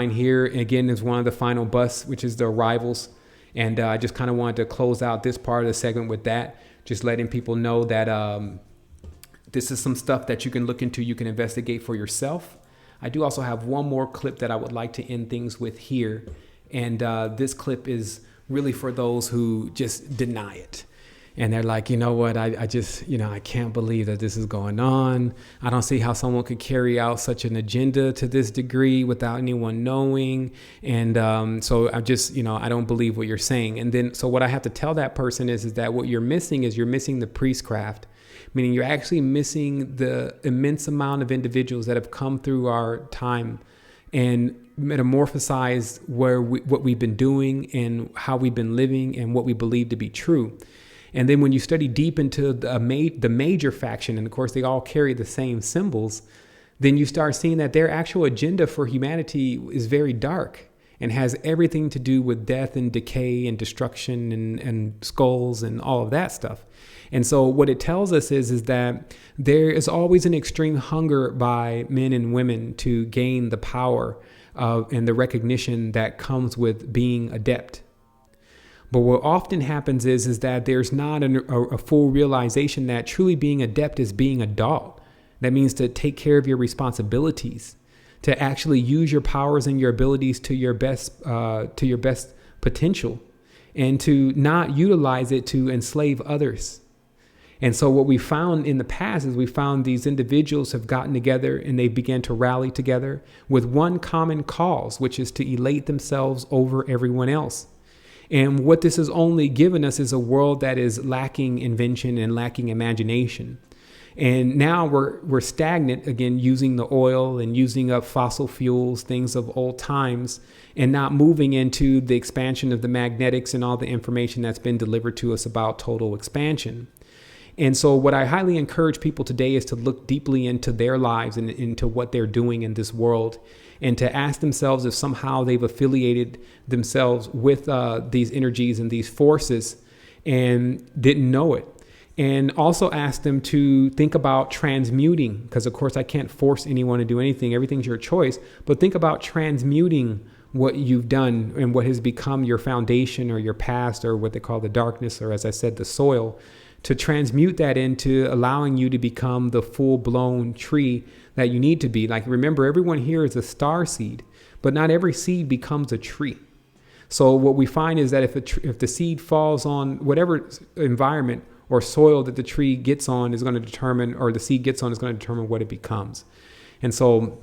here again is one of the final busts, which is the arrivals. And I just kind of wanted to close out this part of the segment with that, just letting people know that this is some stuff that you can look into, you can investigate for yourself. I do also have one more clip that I would like to end things with here. And this clip is really for those who just deny it. And they're like, you know what, I just, I can't believe that this is going on. I don't see how someone could carry out such an agenda to this degree without anyone knowing. And so I'm just, I don't believe what you're saying. And then, so what I have to tell that person is that what you're missing is you're missing the priestcraft, meaning you're actually missing the immense amount of individuals that have come through our time and metamorphosized what we've been doing and how we've been living and what we believe to be true. And then when you study deep into the major faction, and of course they all carry the same symbols, then you start seeing that their actual agenda for humanity is very dark and has everything to do with death and decay and destruction and skulls and all of that stuff. And so what it tells us is that there is always an extreme hunger by men and women to gain the power and the recognition that comes with being adept. But what often happens is that there's not a full realization that truly being adept is being adult. That means to take care of your responsibilities, to actually use your powers and your abilities to your best potential, and to not utilize it to enslave others. And so what we found in the past is we found these individuals have gotten together and they began to rally together with one common cause, which is to elate themselves over everyone else. And what this has only given us is a world that is lacking invention and lacking imagination. And now we're stagnant again, using the oil and using up fossil fuels, things of old times, and not moving into the expansion of the magnetics and all the information that's been delivered to us about total expansion. And so what I highly encourage people today is to look deeply into their lives and into what they're doing in this world, and to ask themselves if somehow they've affiliated themselves with these energies and these forces and didn't know it. And also ask them to think about transmuting, because of course I can't force anyone to do anything. Everything's your choice. But think about transmuting what you've done and what has become your foundation or your past, or what they call the darkness, or as I said, the soil, to transmute that into allowing you to become the full-blown tree that you need to be. Like, remember, everyone here is a star seed, but not every seed becomes a tree. So what we find is that if the seed falls on whatever environment or soil that the tree gets on is going to determine, or the seed gets on is going to determine what it becomes. And so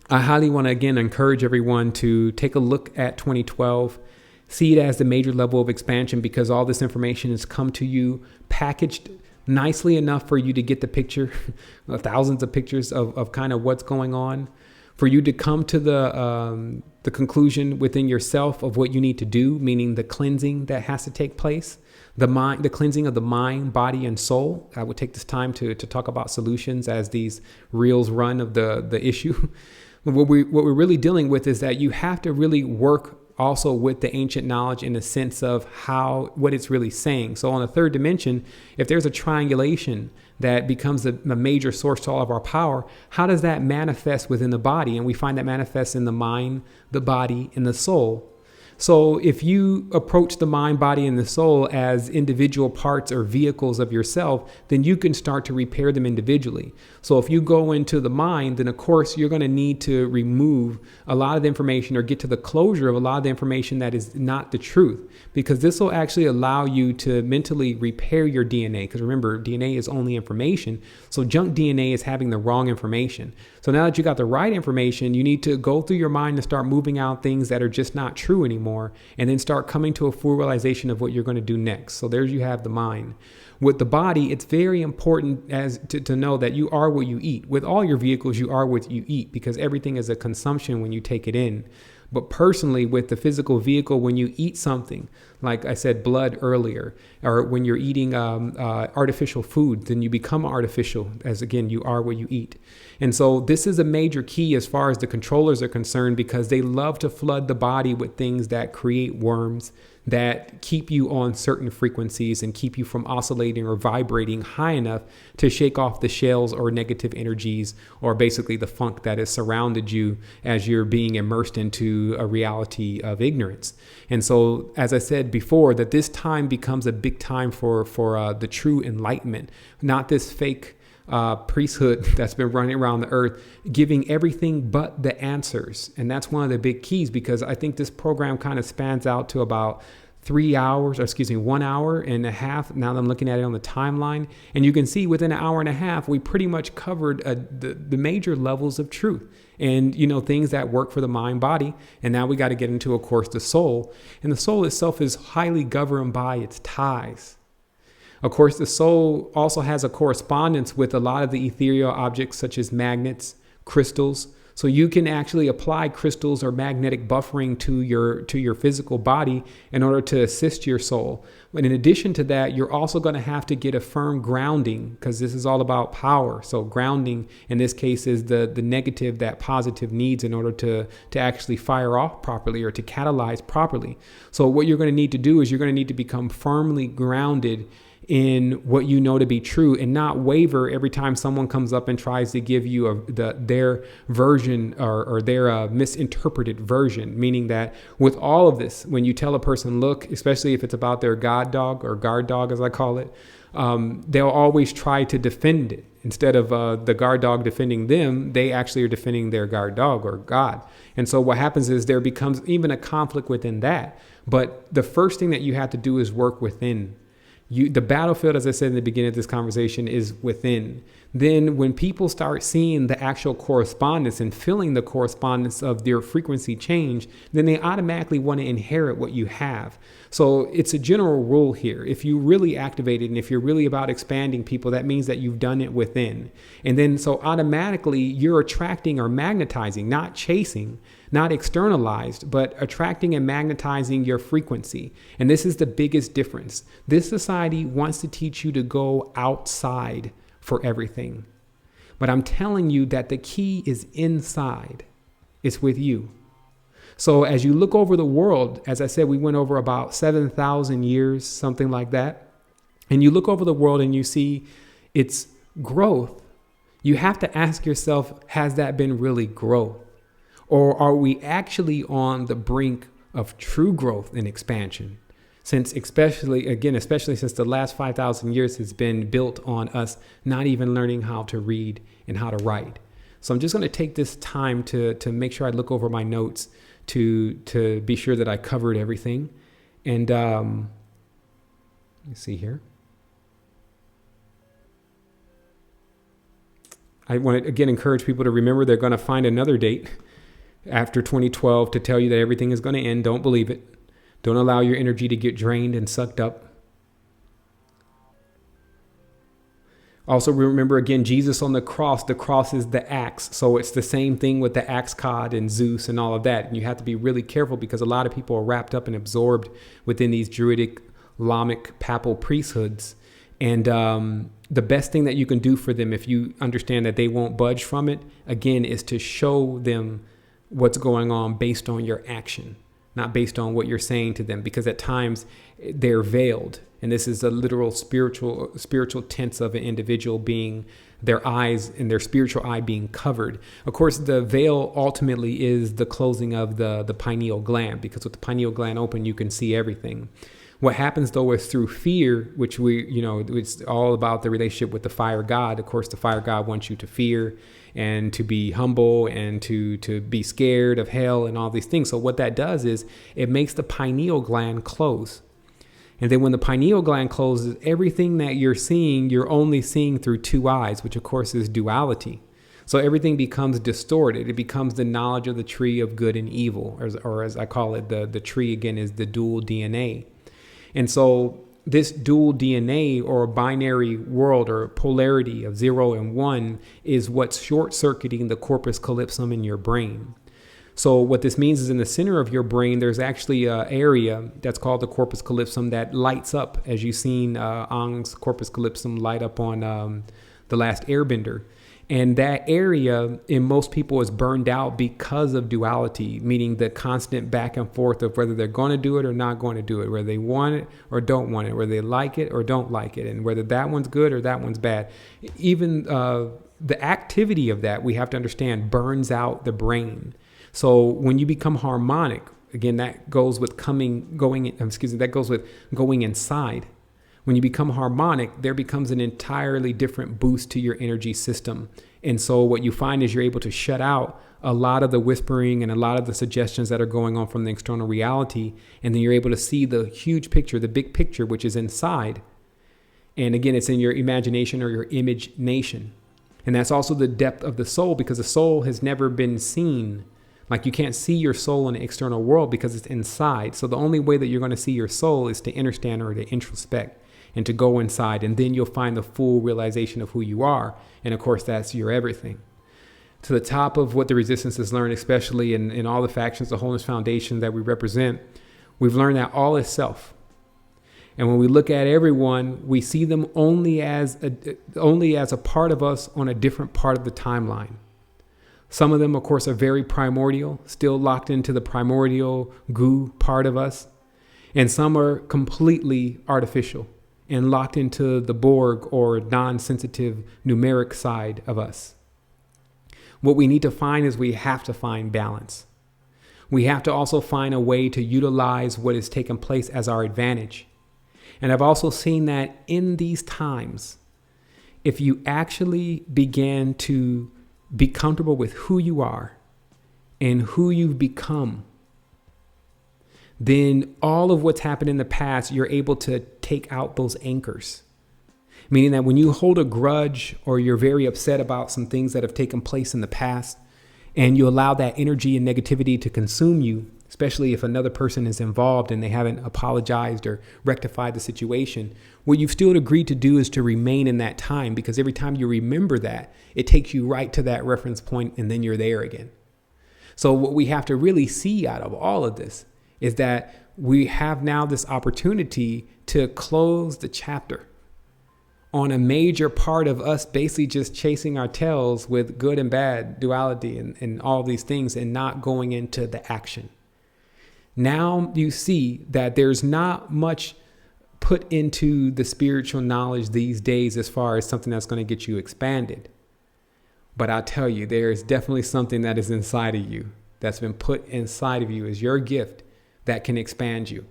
I highly want to, again, encourage everyone to take a look at 2012, see it as the major level of expansion, because all this information has come to you packaged nicely enough for you to get the picture, thousands of pictures of kind of what's going on, for you to come to the conclusion within yourself of what you need to do, meaning the cleansing that has to take place, the cleansing of the mind, body, and soul. I would take this time to talk about solutions as these reels run of the issue. What we're really dealing with is that you have to really work also with the ancient knowledge in the sense of what it's really saying. So on the third dimension, if there's a triangulation that becomes a major source to all of our power, how does that manifest within the body? And we find that manifests in the mind, the body, and the soul. So if you approach the mind, body, and the soul as individual parts or vehicles of yourself, then you can start to repair them individually. So if you go into the mind, then of course you're going to need to remove a lot of the information, or get to the closure of a lot of the information that is not the truth, because this will actually allow you to mentally repair your DNA. Because remember, DNA is only information. So junk DNA is having the wrong information. So now that you got the right information, you need to go through your mind and start moving out things that are just not true anymore, and then start coming to a full realization of what you're going to do next. So there you have the mind. With the body, it's very important to know that you are what you eat. With all your vehicles, you are what you eat, because everything is a consumption when you take it in. But personally, with the physical vehicle, when you eat something, like I said, blood earlier, or when you're eating artificial food, then you become artificial, as again, you are what you eat. And so this is a major key as far as the controllers are concerned, because they love to flood the body with things that create worms, that keep you on certain frequencies and keep you from oscillating or vibrating high enough to shake off the shells or negative energies, or basically the funk that has surrounded you as you're being immersed into a reality of ignorance. And so, as I said before, that this time becomes a big time for the true enlightenment, not this fake priesthood that's been running around the earth, giving everything but the answers. And that's one of the big keys, because I think this program kind of spans out to about 1 hour and a half. Now that I'm looking at it on the timeline, and you can see within 1.5 hours, we pretty much covered the major levels of truth and, things that work for the mind body. And now we got to get into, of course, the soul. And the soul itself is highly governed by its ties. Of course, the soul also has a correspondence with a lot of the ethereal objects, such as magnets, crystals. So you can actually apply crystals or magnetic buffering to your physical body in order to assist your soul. But in addition to that, you're also going to have to get a firm grounding, because this is all about power. So grounding in this case is the negative that positive needs in order to actually fire off properly or to catalyze properly. So what you're going to need to do is you're going to need to become firmly grounded in what you know to be true, and not waver every time someone comes up and tries to give you their version or their misinterpreted version. Meaning that with all of this, when you tell a person, look, especially if it's about their god dog or guard dog, as I call it, they'll always try to defend it. Instead of the guard dog defending them, they actually are defending their guard dog or God. And so what happens is there becomes even a conflict within that. But the first thing that you have to do is work within. The battlefield, as I said in the beginning of this conversation, is within. Then when people start seeing the actual correspondence and feeling the correspondence of their frequency change, then they automatically want to inherit what you have. So it's a general rule here. If you really activate it and if you're really about expanding people, that means that you've done it within. And then so automatically you're attracting or magnetizing, not chasing, not externalized, but attracting and magnetizing your frequency. And this is the biggest difference. This society wants to teach you to go outside for everything. But I'm telling you that the key is inside. It's with you. So as you look over the world, as I said, we went over about 7,000 years, something like that. And you look over the world and you see its growth. You have to ask yourself, has that been really growth? Or are we actually on the brink of true growth and expansion? Since especially since the last 5,000 years has been built on us not even learning how to read and how to write. So I'm just going to take this time to make sure I look over my notes to be sure that I covered everything. And let me see here. I want to again encourage people to remember they're going to find another date after 2012 to tell you that everything is going to end. Don't believe it. Don't allow your energy to get drained and sucked up. Also remember, again, Jesus on the cross is the axe. So it's the same thing with the axe god and Zeus and all of that. And you have to be really careful, because a lot of people are wrapped up and absorbed within these druidic, Lamic, papal priesthoods. And the best thing that you can do for them, if you understand that they won't budge from it, again, is to show them what's going on based on your action, not based on what you're saying to them, because at times they're veiled. And this is a literal spiritual tense of an individual being, their eyes and their spiritual eye being covered. Of course, the veil ultimately is the closing of the pineal gland, because with the pineal gland open, you can see everything. What happens though is through fear, which it's all about the relationship with the fire god. Of course, the fire god wants you to fear and to be humble and to be scared of hell and all these things. So what that does is it makes the pineal gland close. And then when the pineal gland closes, everything that you're seeing, you're only seeing through two eyes, which of course is duality. So everything becomes distorted. It becomes the knowledge of the tree of good and evil, or as I call it, the tree again is the dual DNA. And so this dual DNA or binary world or polarity of 0 and 1 is what's short-circuiting the corpus callosum in your brain. So what this means is in the center of your brain, there's actually an area that's called the corpus callosum that lights up, as you've seen Aang's corpus callosum light up on The Last Airbender. And that area in most people is burned out because of duality, meaning the constant back and forth of whether they're going to do it or not going to do it, whether they want it or don't want it, whether they like it or don't like it, and whether that one's good or that one's bad. Even the activity of that, we have to understand, burns out the brain. So when you become harmonic, again, that goes with that goes with going inside. When you become harmonic, there becomes an entirely different boost to your energy system. And so what you find is you're able to shut out a lot of the whispering and a lot of the suggestions that are going on from the external reality. And then you're able to see the huge picture, the big picture, which is inside. And again, it's in your imagination or your image nation. And that's also the depth of the soul, because the soul has never been seen. Like, you can't see your soul in the external world because it's inside. So the only way that you're going to see your soul is to understand or to introspect and to go inside. And then you'll find the full realization of who you are. And of course, that's your everything. To the top of what the resistance has learned, especially in all the factions, the Wholeness Foundation that we represent, we've learned that all is self. And when we look at everyone, we see them only as a part of us on a different part of the timeline. Some of them, of course, are very primordial, still locked into the primordial goo part of us. And some are completely artificial and locked into the Borg or non-sensitive numeric side of us. What we need to find is we have to find balance. We have to also find a way to utilize what has taken place as our advantage. And I've also seen that in these times, if you actually begin to be comfortable with who you are and who you've become, then all of what's happened in the past, you're able to take out those anchors. Meaning that when you hold a grudge or you're very upset about some things that have taken place in the past, and you allow that energy and negativity to consume you, especially if another person is involved and they haven't apologized or rectified the situation, what you've still agreed to do is to remain in that time, because every time you remember that, it takes you right to that reference point and then you're there again. So what we have to really see out of all of this is that we have now this opportunity to close the chapter on a major part of us basically just chasing our tails with good and bad duality and all these things and not going into the action. Now you see that there's not much put into the spiritual knowledge these days as far as something that's going to get you expanded. But I'll tell you, there is definitely something that is inside of you that's been put inside of you as your gift that can expand you.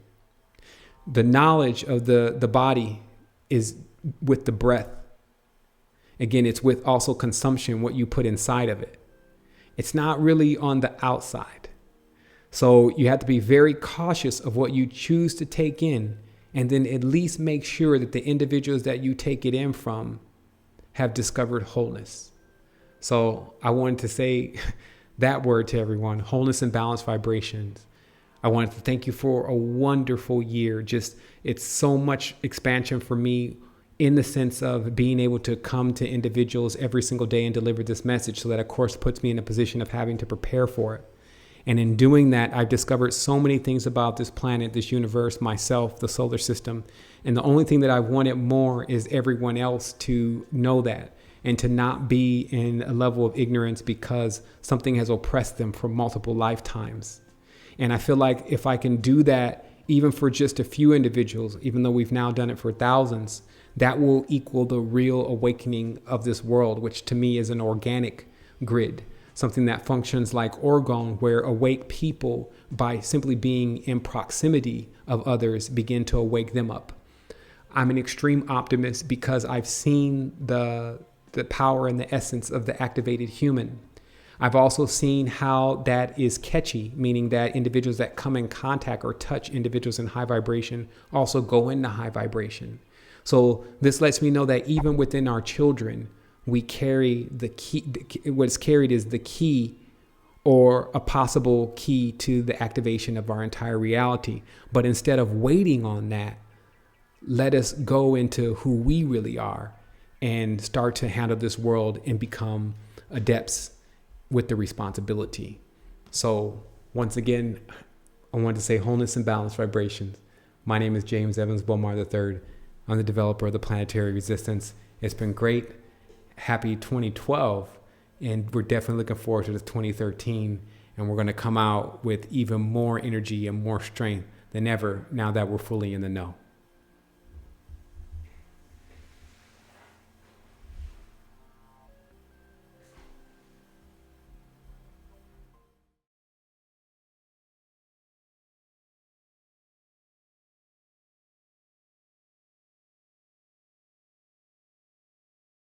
The knowledge of the body is with the breath. Again, it's with also consumption, what you put inside of it. It's not really on the outside. So you have to be very cautious of what you choose to take in, and then at least make sure that the individuals that you take it in from have discovered wholeness. So I wanted to say that word to everyone, wholeness and balanced vibrations. I wanted to thank you for a wonderful year. It's so much expansion for me in the sense of being able to come to individuals every single day and deliver this message. So that, of course, puts me in a position of having to prepare for it. And in doing that, I've discovered so many things about this planet, this universe, myself, the solar system. And the only thing that I wanted more is everyone else to know that and to not be in a level of ignorance because something has oppressed them for multiple lifetimes. And I feel like if I can do that, even for just a few individuals, even though we've now done it for thousands, that will equal the real awakening of this world, which to me is an organic grid. Something that functions like orgone, where awake people, by simply being in proximity of others, begin to awake them up. I'm an extreme optimist because I've seen the power and the essence of the activated human. I've also seen how that is catchy, meaning that individuals that come in contact or touch individuals in high vibration also go into high vibration. So this lets me know that even within our children, we carry the key. What's carried is the key or a possible key to the activation of our entire reality. But instead of waiting on that, let us go into who we really are and start to handle this world and become adepts with the responsibility. So once again, I want to say wholeness and balanced vibrations. My name is James Evans Bomar III. I'm the developer of the Planetary Resistance. It's been great happy 2012, and we're definitely looking forward to the 2013, and we're going to come out with even more energy and more strength than ever now that we're fully in the know.